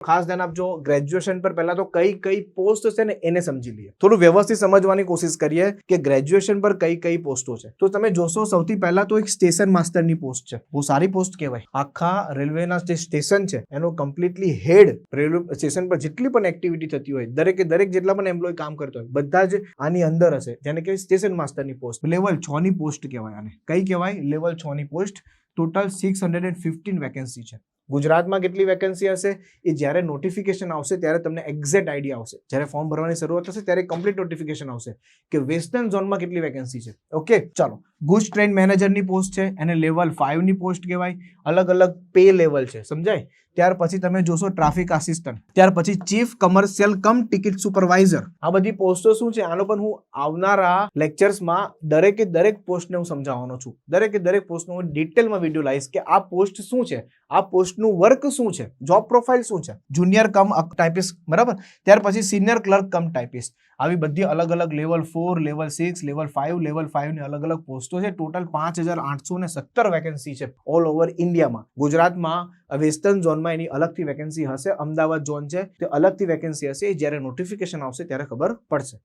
ખાસ ધ્યાન આપજો, ગ્રેજ્યુએશન પર પહેલા તો કઈ કઈ પોસ્ટ છે ને એને સમજી લઈએ, થોડું વ્યવસ્થિત સમજવાની કોશિશ કરીએ કે ગ્રેજ્યુએશન પર કઈ કઈ પોસ્ટો છે. તો તમે જોશો સૌથી પહેલા તો એક સ્ટેશન માસ્ટરની પોસ્ટ છે, બહુ સારી પોસ્ટ કહેવાય. આખા રેલવેના જે સ્ટેશન છે એનો કમ્પ્લીટલી હેડ, રેલવે સ્ટેશન પર જેટલી પણ એક્ટિવિટી થતી હોય, દરેકે દરેક જેટલા પણ એમ્પ્લોય કામ કરતા હોય બધા જ આની અંદર હશે, જેને કહેવાય સ્ટેશન માસ્ટરની પોસ્ટ. લેવલ 6 ની પોસ્ટ કહેવાય આને. કઈ કહેવાય? લેવલ 6 ની પોસ્ટ. ટોટલ 615 વેકેન્સી છે. ગુજરાતમાં કેટલી વેકેન્સી હશે એ જ્યારે નોટિફિકેશન આવશે ત્યારે તમને એક્ઝેક્ટ આઈડિયા આવશે. જ્યારે ફોર્મ ભરવાની શરૂઆત થશે ત્યારે કમ્પ્લીટ નોટિફિકેશન આવશે કે વેસ્ટર્ન ઝોનમાં કેટલી વેકેન્સી છે. ઓકે, ચાલો. ગુડ્સ ટ્રેન મેનેજરની પોસ્ટ છે, એને લેવલ 5 ની પોસ્ટ કહેવાય. અલગ અલગ પે લેવલ છે, સમજાય? ત્યાર પછી તમે જોશો ટ્રાફિક આસિસ્ટન્ટ, ત્યાર પછી ચીફ કમર્શિયલ કમ ટિકિટ સુપરવાઇઝર. આ બધી પોસ્ટો શું છે, આનો પણ હું આવનારા લેક્ચર્સમાં દરેકે દરેક પોસ્ટને હું સમજાવવાનો છું. દરેકે દરેક પોસ્ટનો હું ડિટેલમાં વિડીયો લાવીશ કે આ પોસ્ટ શું છે, આ પોસ્ટનું વર્ક શું છે, જોબ પ્રોફાઇલ શું છે. જુનિયર કમ ટાઈપિસ્ટ, બરાબર. ત્યાર પછી સિનિયર ક્લર્ક કમ ટાઈપિસ્ટ. આવી બધી અલગ અલગ લેવલ 4, લેવલ 6, લેવલ 5 ની અલગ અલગ પોસ્ટો છે. ટોટલ 5817 વેકેન્સી છે ઓલ ઓવર ઇન્ડિયામાં. ગુજરાતમાં વેસ્ટર્ન ઝોનમાં એની અલગથી વેકેન્સી હશે, અમદાવાદ ઝોન છે તે અલગથી વેકેન્સી હશે. જ્યારે નોટિફિકેશન આવશે ત્યારે ખબર પડશે.